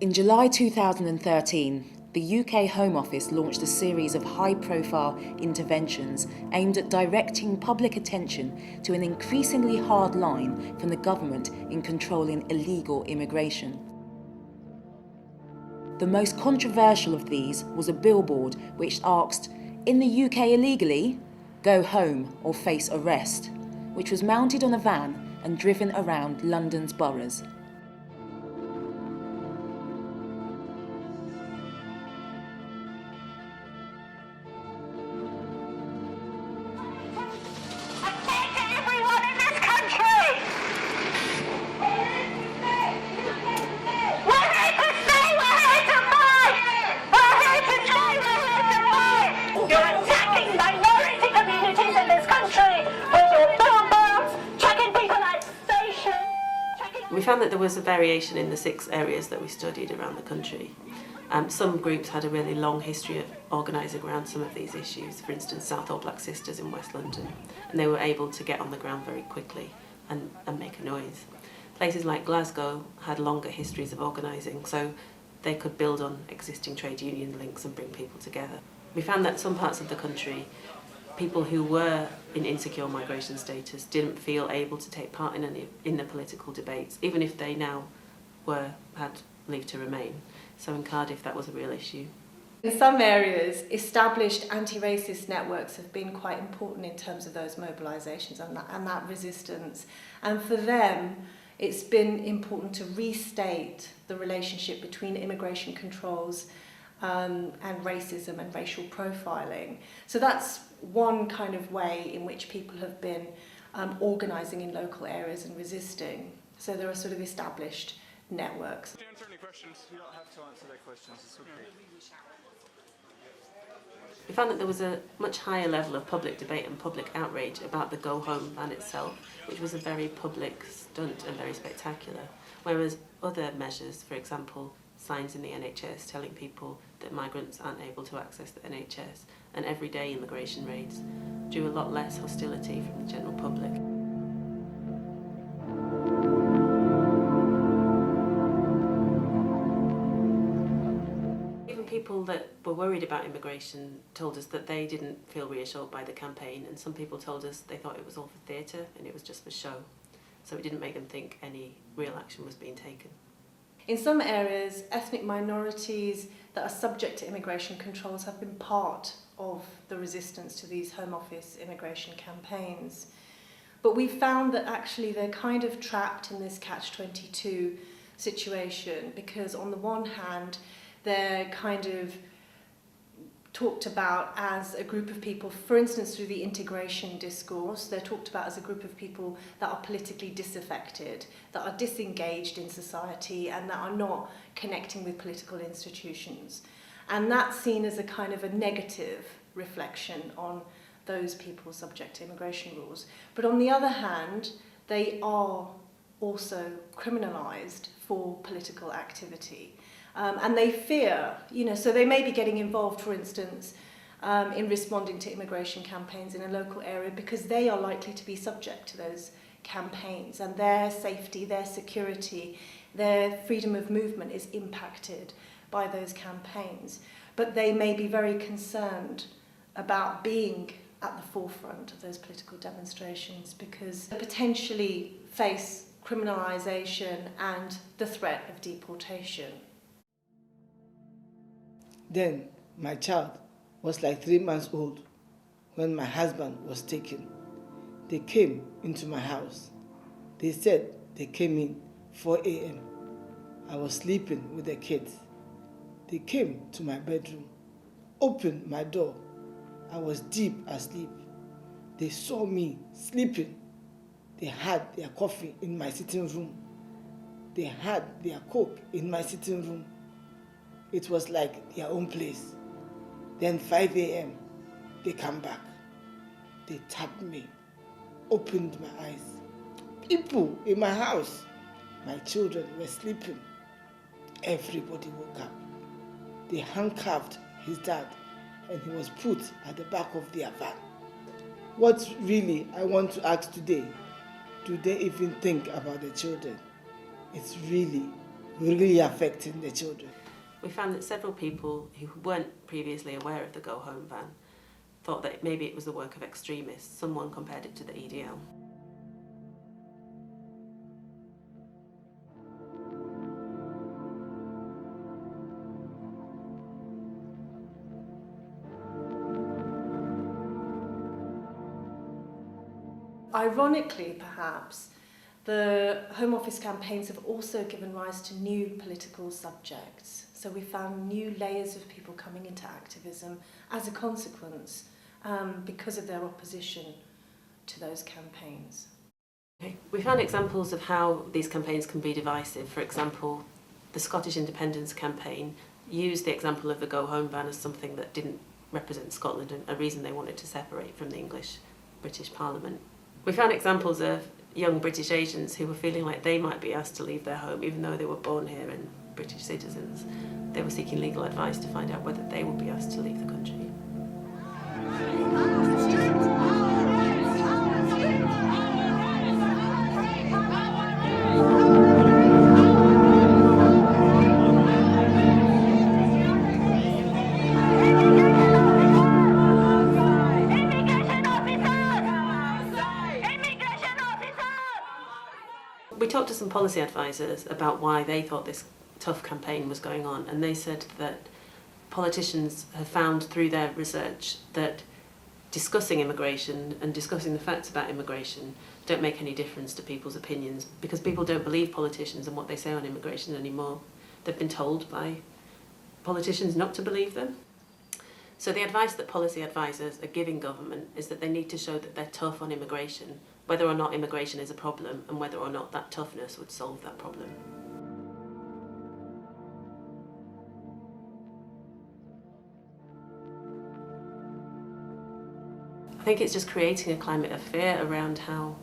In July 2013, the UK Home Office launched a series of high-profile interventions aimed at directing public attention to an increasingly hard line from the government in controlling illegal immigration. The most controversial of these was a billboard which asked, "In the UK illegally? Go home or face arrest," which was mounted on a van and driven around London's boroughs. We found that there was a variation in the 6 areas that we studied around the country. Some groups had a really long history of organising around some of these issues, for instance Southall Black Sisters in West London, and they were able to get on the ground very quickly and make a noise. Places like Glasgow had longer histories of organising, so they could build on existing trade union links and bring people together. We found that some parts of the country, people who were in insecure migration status didn't feel able to take part in the political debates, even if they now had leave to remain. So in Cardiff, that was a real issue. In some areas, established anti-racist networks have been quite important in terms of those mobilisations and that resistance. And for them, it's been important to restate the relationship between immigration controls and racism and racial profiling. So that's one kind of way in which people have been organising in local areas and resisting. So there are sort of established networks. If you answer any questions, you don't have to answer their questions, it's okay. We found that there was a much higher level of public debate and public outrage about the Go Home ban itself, which was a very public stunt and very spectacular, whereas other measures, for example, signs in the NHS telling people that migrants aren't able to access the NHS, and everyday immigration raids drew a lot less hostility from the general public. Even people that were worried about immigration told us that they didn't feel reassured by the campaign, and some people told us they thought it was all for theatre and it was just for show, so it didn't make them think any real action was being taken. In some areas, ethnic minorities that are subject to immigration controls have been part of the resistance to these Home Office immigration campaigns. But we found that actually they're kind of trapped in this catch-22 situation, because on the one hand, they're kind of talked about as a group of people, for instance through the integration discourse, they're talked about as a group of people that are politically disaffected, that are disengaged in society and that are not connecting with political institutions. And that's seen as a kind of a negative reflection on those people subject to immigration rules. But on the other hand, they are also criminalised for political activity. And they fear, so they may be getting involved, for instance, in responding to immigration campaigns in a local area because they are likely to be subject to those campaigns, and their safety, their security, their freedom of movement is impacted by those campaigns. But they may be very concerned about being at the forefront of those political demonstrations because they potentially face criminalisation and the threat of deportation. Then my child was like 3 months old when my husband was taken. They came into my house. They said they came in 4 a.m. I was sleeping with the kids. They came to my bedroom, opened my door. I was deep asleep. They saw me sleeping. They had their coffee in my sitting room. They had their coke in my sitting room. It was like their own place. Then 5 a.m., they come back. They tapped me, opened my eyes. People in my house. My children were sleeping. Everybody woke up. They handcuffed his dad and he was put at the back of their van. What really I want to ask today, do they even think about the children? It's really really affecting the children. We found that several people who weren't previously aware of the Go Home ban thought that maybe it was the work of extremists. Someone compared it to the EDL. Ironically, perhaps, the Home Office campaigns have also given rise to new political subjects. So we found new layers of people coming into activism as a consequence because of their opposition to those campaigns. Okay. We found examples of how these campaigns can be divisive. For example, the Scottish Independence campaign used the example of the Go Home ban as something that didn't represent Scotland and a reason they wanted to separate from the British Parliament. We found examples of young British Asians who were feeling like they might be asked to leave their home even though they were born here and British citizens. They were seeking legal advice to find out whether they would be asked to leave the country. We talked to some policy advisors about why they thought this tough campaign was going on, and they said that politicians have found through their research that discussing immigration and discussing the facts about immigration don't make any difference to people's opinions because people don't believe politicians and what they say on immigration anymore. They've been told by politicians not to believe them. So the advice that policy advisors are giving government is that they need to show that they're tough on immigration, whether or not immigration is a problem and whether or not that toughness would solve that problem. I think it's just creating a climate of fear around how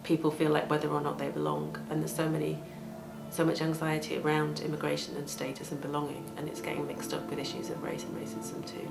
people feel like whether or not they belong, and there's so much anxiety around immigration and status and belonging, and it's getting mixed up with issues of race and racism too.